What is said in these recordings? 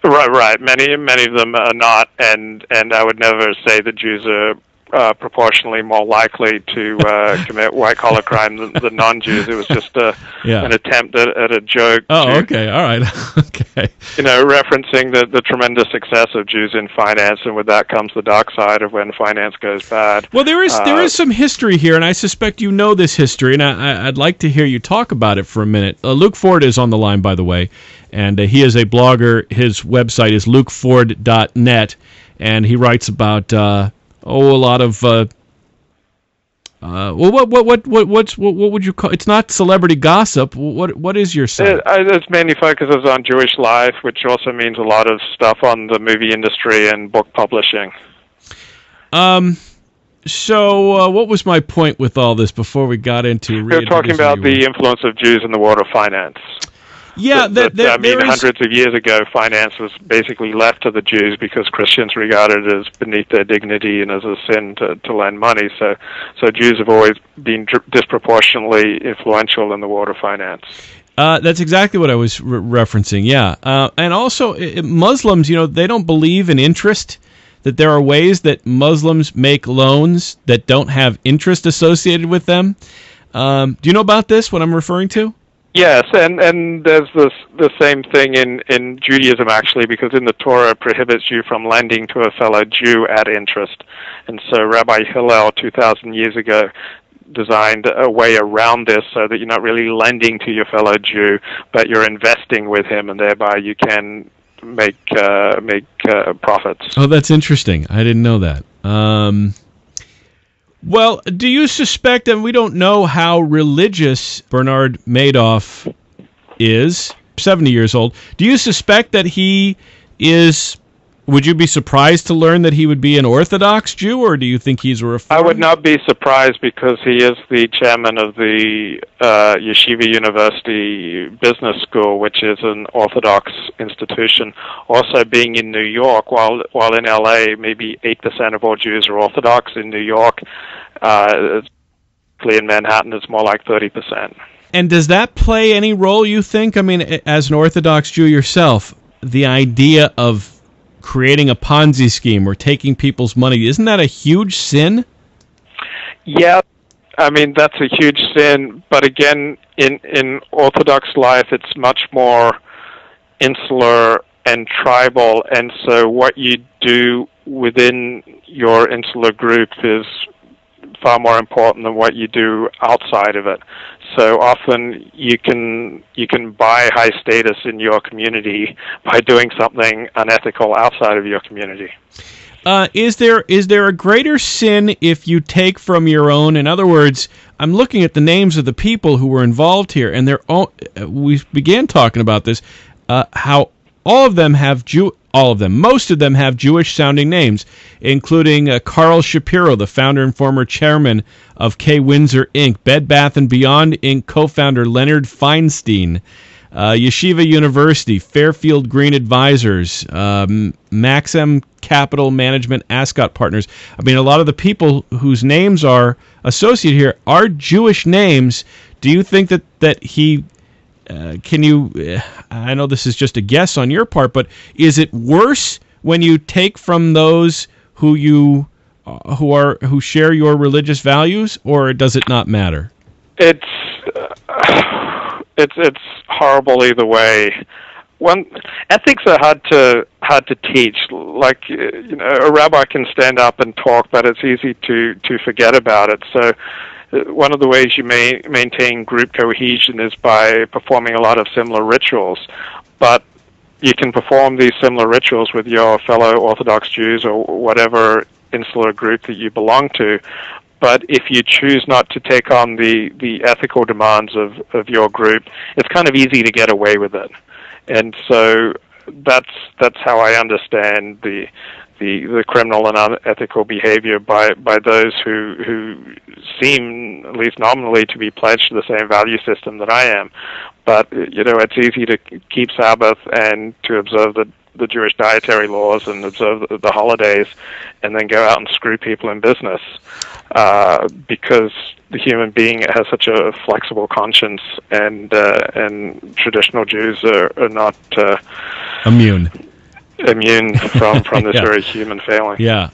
Right. Many of them are not, and I would never say that Jews are proportionally more likely to commit white-collar crime than non-Jews. It was just an attempt at a joke. Oh, okay, all right, okay. Referencing the tremendous success of Jews in finance, and with that comes the dark side of when finance goes bad. Well, there is some history here, and I suspect you know this history, and I'd like to hear you talk about it for a minute. Luke Ford is on the line, by the way, and he is a blogger. His website is lukeford.net, and he writes about a lot of what would you call? It's not celebrity gossip. What is your site? It mainly focuses on Jewish life, which also means a lot of stuff on the movie industry and book publishing. So what was my point with all this before we got into? We're talking about the influence of Jews in the world of finance. Yeah, hundreds of years ago, finance was basically left to the Jews because Christians regarded it as beneath their dignity and as a sin to lend money. So Jews have always been disproportionately influential in the world of finance. That's exactly what I was referencing, yeah. And also, Muslims, they don't believe in interest, that there are ways that Muslims make loans that don't have interest associated with them. Do you know about this, what I'm referring to? Yes, and there's the same thing in Judaism, actually, because in the Torah it prohibits you from lending to a fellow Jew at interest. And so Rabbi Hillel, 2,000 years ago, designed a way around this so that you're not really lending to your fellow Jew, but you're investing with him, and thereby you can make profits. Oh, that's interesting. I didn't know that. Well, do you suspect, and we don't know how religious Bernard Madoff is, 70 years old, do you suspect that he is, would you be surprised to learn that he would be an Orthodox Jew, or do you think he's a Reform? I would not be surprised because he is the chairman of the Yeshiva University Business School, which is an Orthodox institution. Also being in New York, while in LA, maybe 8% of all Jews are Orthodox. In New York, in Manhattan, it's more like 30%. And does that play any role, you think? I mean, as an Orthodox Jew yourself, the idea of creating a Ponzi scheme or taking people's money, isn't that a huge sin? Yeah, I mean, that's a huge sin. But again, in Orthodox life, it's much more insular and tribal. And so what you do within your insular group is far more important than what you do outside of it. So often you can buy high status in your community by doing something unethical outside of your community. Is there a greater sin if you take from your own? In other words, I'm looking at the names of the people who were involved here, and we began talking about this, how most of them have Jewish-sounding names, including Carl Shapiro, the founder and former chairman of K. Windsor, Inc., Bed Bath & Beyond, Inc., co-founder Leonard Feinstein, Yeshiva University, Fairfield Green Advisors, Maxim Capital Management, Ascot Partners. I mean, a lot of the people whose names are associated here are Jewish names. Do you think that he... I know this is just a guess on your part, but is it worse when you take from those who share your religious values, or does it not matter? It's horrible either way. Ethics are hard to teach. Like, a rabbi can stand up and talk, but it's easy to forget about it. So one of the ways you may maintain group cohesion is by performing a lot of similar rituals. But you can perform these similar rituals with your fellow Orthodox Jews or whatever insular group that you belong to. But if you choose not to take on the ethical demands of your group, it's kind of easy to get away with it. And so that's how I understand the criminal and unethical behavior by those who seem, at least nominally, to be pledged to the same value system that I am. But it's easy to keep Sabbath and to observe the Jewish dietary laws and observe the holidays, and then go out and screw people in business, because the human being has such a flexible conscience, and traditional Jews are not immune. immune from this Yeah. very human failing. Yeah.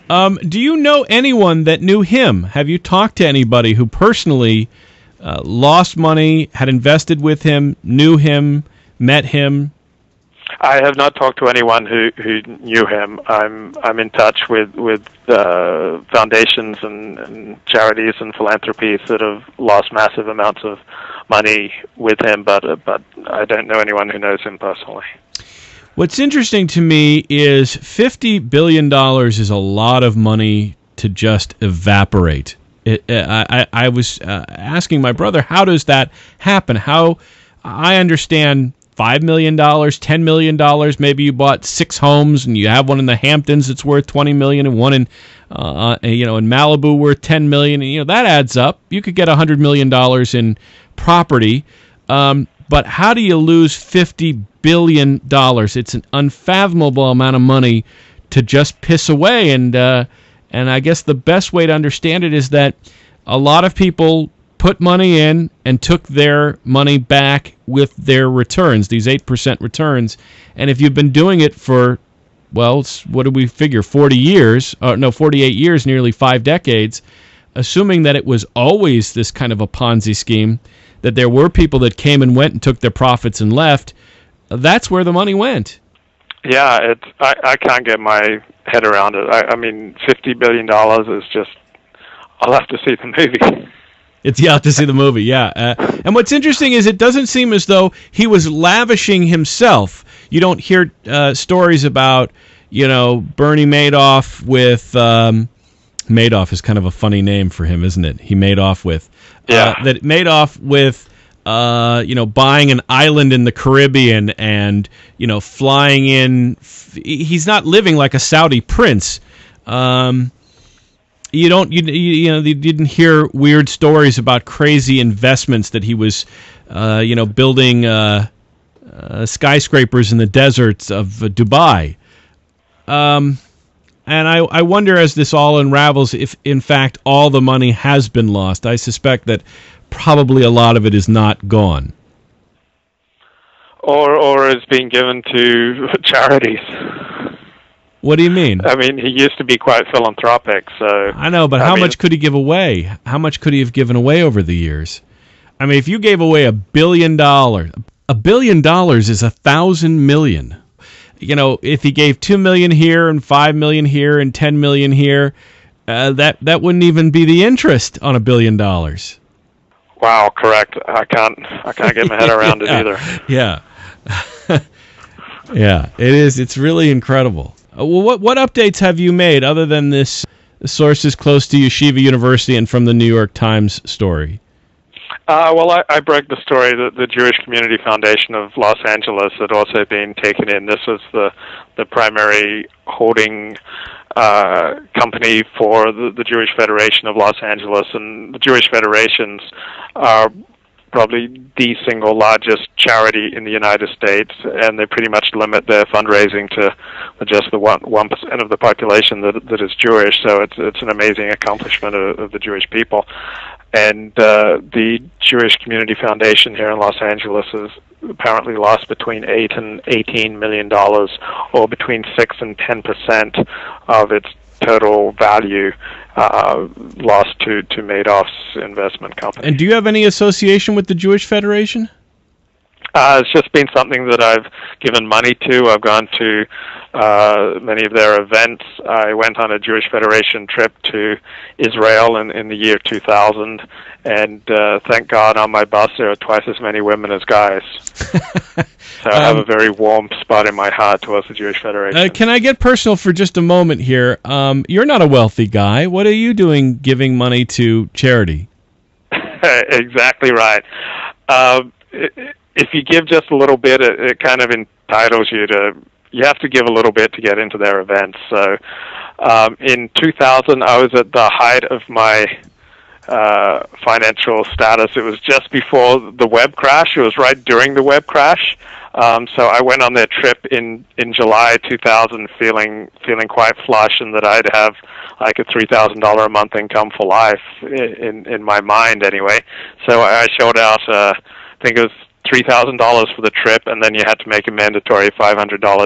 Do you know anyone that knew him? Have you talked to anybody who personally lost money, had invested with him, knew him, met him? I have not talked to anyone who knew him. I'm in touch with foundations and charities and philanthropies that have lost massive amounts of money with him, but I don't know anyone who knows him personally. What's interesting to me is $50 billion is a lot of money to just evaporate. I was asking my brother, how does that happen? How I understand $5 million, $10 million. Maybe you bought 6 homes and you have one in the Hamptons that's worth $20 million and one in in Malibu worth $10 million. And, that adds up. You could get $100 million in property. But how do you lose $50 billion? It's an unfathomable amount of money to just piss away. And I guess the best way to understand it is that a lot of people put money in and took their money back with their returns, these 8% returns. And if you've been doing it for, well, what do we figure, 48 years, nearly 5 decades, assuming that it was always this kind of a Ponzi scheme, that there were people that came and went and took their profits and left, that's where the money went. Yeah, I can't get my head around it. I mean, $50 billion is just, I'll have to see the movie. You have to see the movie, yeah. And what's interesting is it doesn't seem as though he was lavishing himself. You don't hear stories about, Bernie Madoff with... Madoff is kind of a funny name for him, isn't it? He made off with... that Madoff with... buying an island in the Caribbean and, flying in. He's not living like a Saudi prince. You didn't hear weird stories about crazy investments that he was, building skyscrapers in the deserts of Dubai. And I wonder, as this all unravels, if in fact all the money has been lost. I suspect that probably a lot of it is not gone. Or is being given to charities. What do you mean? I mean, he used to be quite philanthropic, so... I know, but how much could he give away? How much could he have given away over the years? I mean, if you gave away $1 billion, $1 billion is 1,000 million. If he gave 2 million here and 5 million here and 10 million here, that wouldn't even be the interest on $1 billion. Wow, correct. I can't get my head around it either. Yeah. Yeah, it is. It's really incredible. Well, what updates have you made other than this sources close to Yeshiva University and from the New York Times story? Well, I broke the story that the Jewish Community Foundation of Los Angeles had also been taken in. This was the primary holding company for the Jewish Federation of Los Angeles, and the Jewish Federations are probably the single largest charity in the United States, and they pretty much limit their fundraising to just the 1% of the population that is Jewish. So it's an amazing accomplishment of the Jewish people. And the Jewish Community Foundation here in Los Angeles has apparently lost between $8 and $18 million, or between 6 and 10% of its total value lost to Madoff's investment company. And do you have any association with the Jewish Federation? It's just been something that I've given money to. I've gone to many of their events. I went on a Jewish Federation trip to Israel in the year 2000, and thank God on my bus there are twice as many women as guys. So I have a very warm spot in my heart towards the Jewish Federation. Can I get personal for just a moment here? You're not a wealthy guy. What are you doing giving money to charity? Exactly right. If you give just a little bit, it kind of entitles you to... You have to give a little bit to get into their events. So in 2000, I was at the height of my financial status. It was just before the web crash. It was right during the web crash. So I went on their trip in July 2000 feeling quite flush, and that I'd have like a $3,000 a month income for life in my mind anyway. So I showed out, I think it was $3,000 for the trip, and then you had to make a mandatory $500